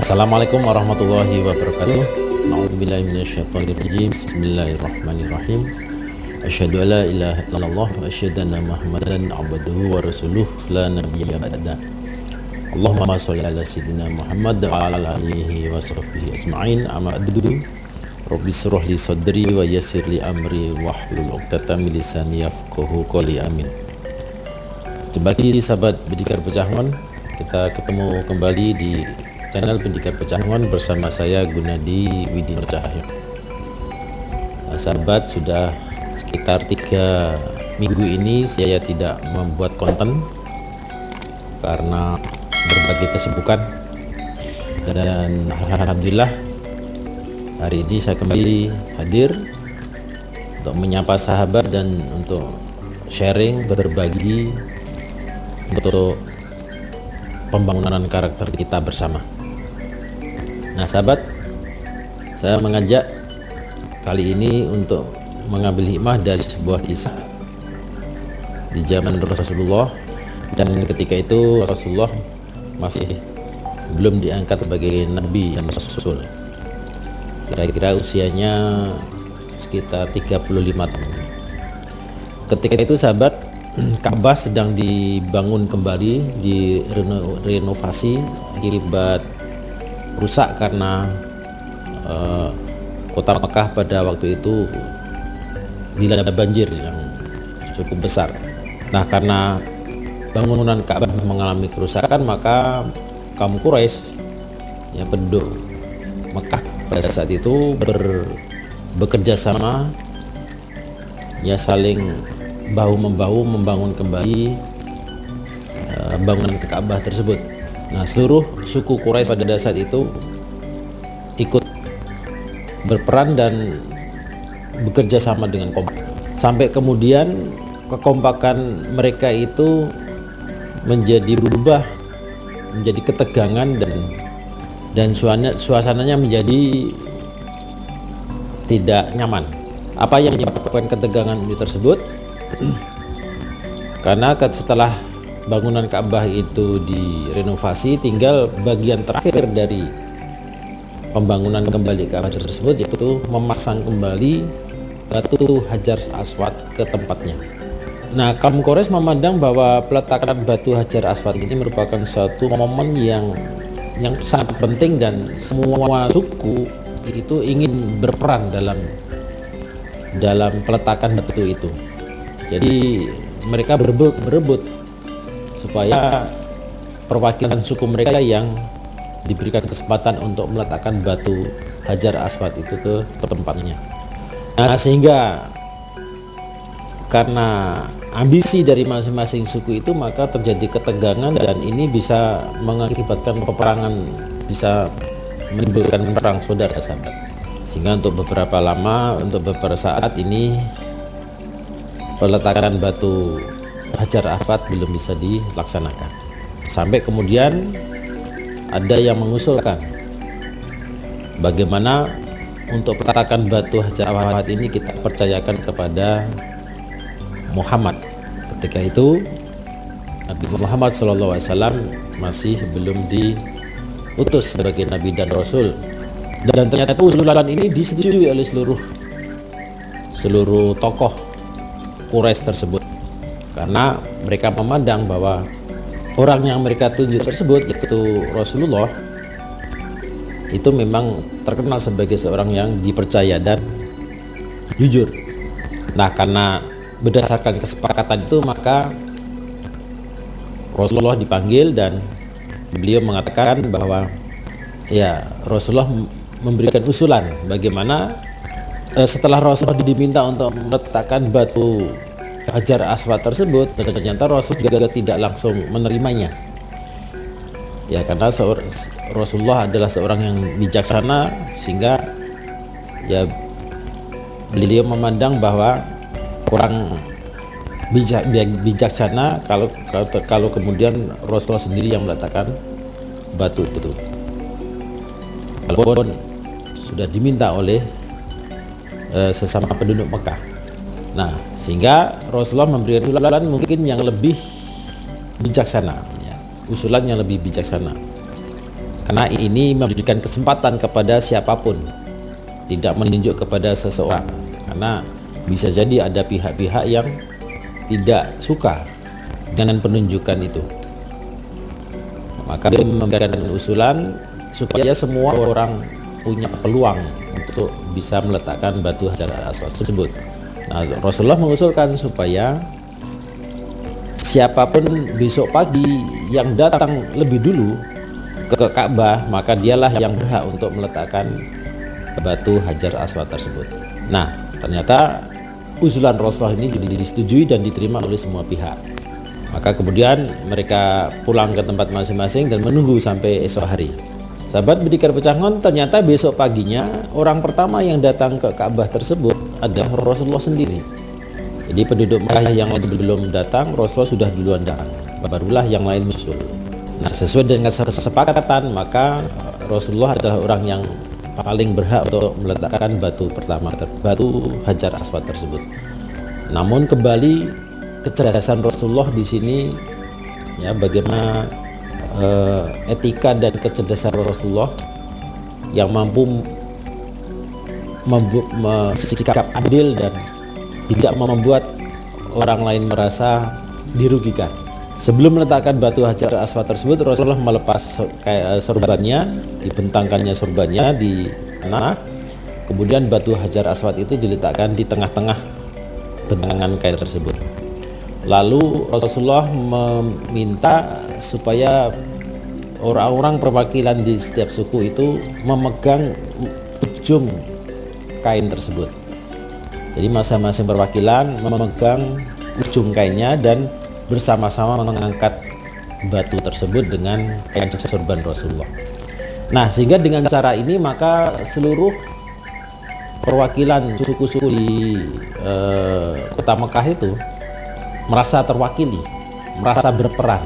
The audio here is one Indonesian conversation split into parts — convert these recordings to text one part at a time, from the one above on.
Assalamualaikum warahmatullahi wabarakatuh. A'udzubillahi minasyaitonirrajim. Bismillahirrahmanirrahim. Asyhadu an la ilaha illallah wa asyhadu anna Muhammadan abduhu wa rasuluh la nabiyya ba'da. Allahumma shalli ala sayyidina Muhammad wa ala alihi wa sahbihi ajma'in. Amma ba'du. Rabbi shrah li sadri wa yassir li amri wahlul 'uqdatam min lisani yafqahu qawli. Amin. Bagi sahabat Pendidikan Pecahangon, kita ketemu kembali di channel Pendidikan Pecahangon bersama saya Gunadi Widin Cahyo. Nah, sahabat, sudah sekitar 3 minggu ini saya tidak membuat konten karena berbagai kesibukan, dan alhamdulillah hari ini saya kembali hadir untuk menyapa sahabat dan untuk sharing, berbagi untuk pembangunan karakter kita bersama. Nah sahabat, saya mengajak kali ini untuk mengambil hikmah dari sebuah kisah di zaman Rasulullah, dan ketika itu Rasulullah masih belum diangkat sebagai Nabi dan Rasul. Kira-kira usianya sekitar 35 tahun. Ketika itu sahabat, Ka'bah sedang dibangun kembali, direnovasi akibat rusak karena kota Mekah pada waktu itu dilanda banjir yang cukup besar. Nah, karena bangunan Ka'bah mengalami kerusakan, maka kaum Quraisy, yang penduduk Mekah pada saat itu bekerja sama, ya saling bahu-membahu membangun kembali bangunan Ka'bah tersebut. Nah, seluruh suku Quraisy pada saat itu ikut berperan dan bekerja sama dengan kompak. Sampai kemudian kekompakan mereka itu menjadi berubah menjadi ketegangan, dan suasananya menjadi tidak nyaman. Apa yang menyebabkan ketegangan ini tersebut? Karena setelah bangunan Ka'bah itu direnovasi, tinggal bagian terakhir dari pembangunan kembali Ka'bah tersebut, yaitu memasang kembali batu Hajar Aswad ke tempatnya. Nah, kaum Quraisy memandang bahwa peletakan batu Hajar Aswad ini merupakan suatu momen yang sangat penting, dan semua suku itu ingin berperan dalam peletakan batu itu. Jadi mereka berebut supaya perwakilan suku mereka yang diberikan kesempatan untuk meletakkan batu Hajar Aswad itu ke tempatnya. Nah, sehingga karena ambisi dari masing-masing suku itu, maka terjadi ketegangan, dan ini bisa mengakibatkan peperangan, bisa menimbulkan perang saudara sahabat. Sehingga untuk beberapa saat ini peletakan batu Hajar Aswad belum bisa dilaksanakan. Sampai kemudian ada yang mengusulkan bagaimana untuk peletakan batu Hajar Aswad ini kita percayakan kepada Muhammad. Ketika itu Nabi Muhammad SAW masih belum diutus sebagai Nabi dan Rasul, dan ternyata usulan ini disetujui oleh seluruh tokoh Quraisy tersebut, karena mereka memandang bahwa orang yang mereka tunjuk tersebut, yaitu Rasulullah, itu memang terkenal sebagai seorang yang dipercaya dan jujur. Nah, karena berdasarkan kesepakatan itu, maka Rasulullah dipanggil, dan beliau mengatakan bahwa ya, Rasulullah memberikan usulan bagaimana setelah Rasulullah diminta untuk meletakkan batu Hajar Aswad tersebut, ternyata Rasul juga tidak langsung menerimanya. Ya, karena Rasulullah adalah seorang yang bijaksana, sehingga ya beliau memandang bahwa kurang bijaksana kalau kemudian Rasulullah sendiri yang meletakkan batu itu, walaupun sudah diminta oleh sesama penduduk Mekah. Nah, sehingga Rasulullah memberikan usulan mungkin yang lebih bijaksana, ya, usulan yang lebih bijaksana, karena ini memberikan kesempatan kepada siapapun, tidak menunjuk kepada seseorang, karena bisa jadi ada pihak-pihak yang tidak suka dengan penunjukan itu. Maka dia memberikan usulan supaya semua orang punya peluang untuk bisa meletakkan batu Hajar Aswad tersebut. Nah, Rasulullah mengusulkan supaya siapapun besok pagi yang datang lebih dulu ke Ka'bah, maka dialah yang berhak untuk meletakkan batu Hajar Aswad tersebut. Nah, ternyata usulan Rasulullah ini disetujui dan diterima oleh semua pihak. Maka kemudian mereka pulang ke tempat masing-masing dan menunggu sampai esok hari. Sahabat Bidikar Pecangon, ternyata besok paginya orang pertama yang datang ke Ka'bah tersebut adalah Rasulullah sendiri. Jadi penduduk Mekah yang belum datang, Rasulullah sudah duluan datang, barulah yang lain muncul. Nah, sesuai dengan kesepakatan, maka Rasulullah adalah orang yang paling berhak untuk meletakkan batu pertama, batu Hajar Aswad tersebut. Namun kembali kecerdasan Rasulullah di sini, ya, bagaimana etika dan kecerdasan Rasulullah yang mampu bersikap adil dan tidak membuat orang lain merasa dirugikan. Sebelum meletakkan batu Hajar Aswad tersebut, Rasulullah melepas sorbannya, dibentangkannya sorbannya di tanah. Kemudian batu Hajar Aswad itu diletakkan di tengah-tengah bentangan kain tersebut. Lalu Rasulullah meminta supaya orang-orang perwakilan di setiap suku itu memegang ujung kain tersebut. Jadi masing-masing perwakilan memegang ujung kainnya dan bersama-sama mengangkat batu tersebut dengan kain sorban Rasulullah. Nah, sehingga dengan cara ini maka seluruh perwakilan suku-suku di kota Mekah itu merasa terwakili, merasa berperan,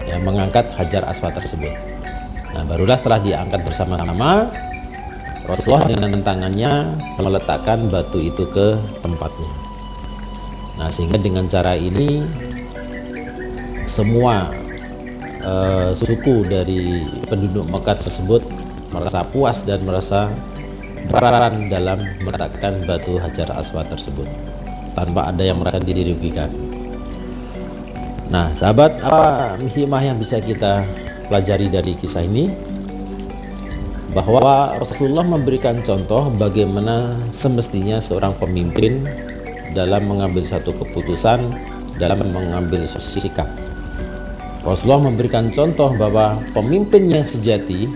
ya, mengangkat Hajar Aswad tersebut. Nah, barulah setelah diangkat bersama-sama, Rasulullah dengan tangannya meletakkan batu itu ke tempatnya. Nah, sehingga dengan cara ini semua suku dari penduduk Mekah tersebut merasa puas dan merasa berperan dalam meletakkan batu Hajar Aswad tersebut tanpa ada yang merasa dirugikan. Nah, sahabat, apa hikmah yang bisa kita pelajari dari kisah ini? Bahwa Rasulullah memberikan contoh bagaimana semestinya seorang pemimpin dalam mengambil satu keputusan, dalam mengambil sikap. Rasulullah memberikan contoh bahwa pemimpin yang sejati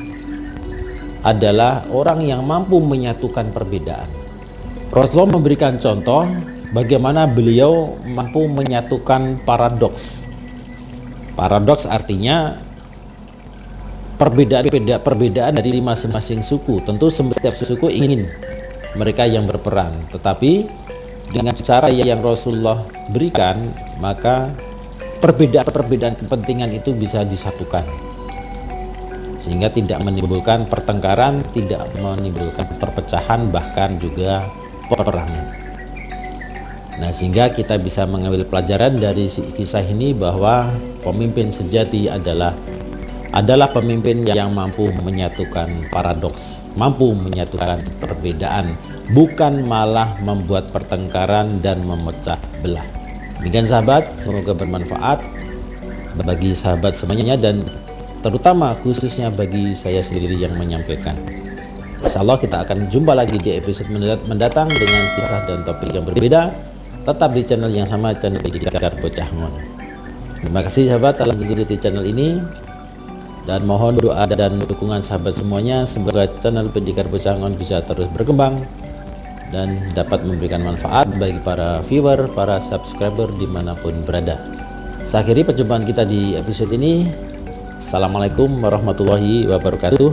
adalah orang yang mampu menyatukan perbedaan. Rasulullah memberikan contoh bagaimana beliau mampu menyatukan paradoks. Paradoks artinya perbedaan dari masing-masing suku. Tentu setiap suku ingin mereka yang berperan, tetapi dengan cara yang Rasulullah berikan, maka perbedaan kepentingan itu bisa disatukan, sehingga tidak menimbulkan pertengkaran, tidak menimbulkan perpecahan, bahkan juga peperangan. Nah, sehingga kita bisa mengambil pelajaran dari kisah ini bahwa pemimpin sejati adalah pemimpin yang mampu menyatukan paradoks, mampu menyatukan perbedaan, bukan malah membuat pertengkaran dan memecah belah. Demikian sahabat, semoga bermanfaat bagi sahabat semuanya dan terutama khususnya bagi saya sendiri yang menyampaikan. Insyaallah kita akan jumpa lagi di episode mendatang dengan kisah dan topik yang berbeda, tetap di channel yang sama, channel Bidikar Pecangon. Terima kasih sahabat telah mengikuti channel ini, dan mohon doa dan dukungan sahabat semuanya, semoga channel Bidikar Pecangon bisa terus berkembang dan dapat memberikan manfaat bagi para viewer, para subscriber dimanapun berada. Saya akhiri perjumpaan kita di episode ini. Assalamualaikum warahmatullahi wabarakatuh.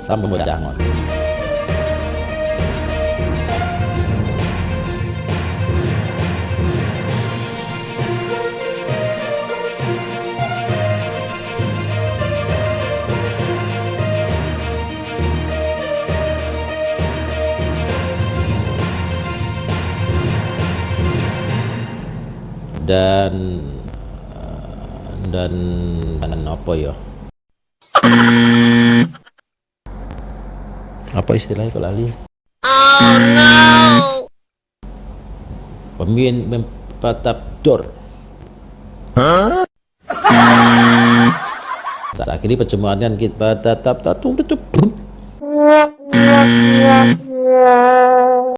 Salam Dangon. dan apa ya, apa istilahnya kalau lali, pemimpin patap dor. Saya akhiri perjumpaan kita tatap tutup.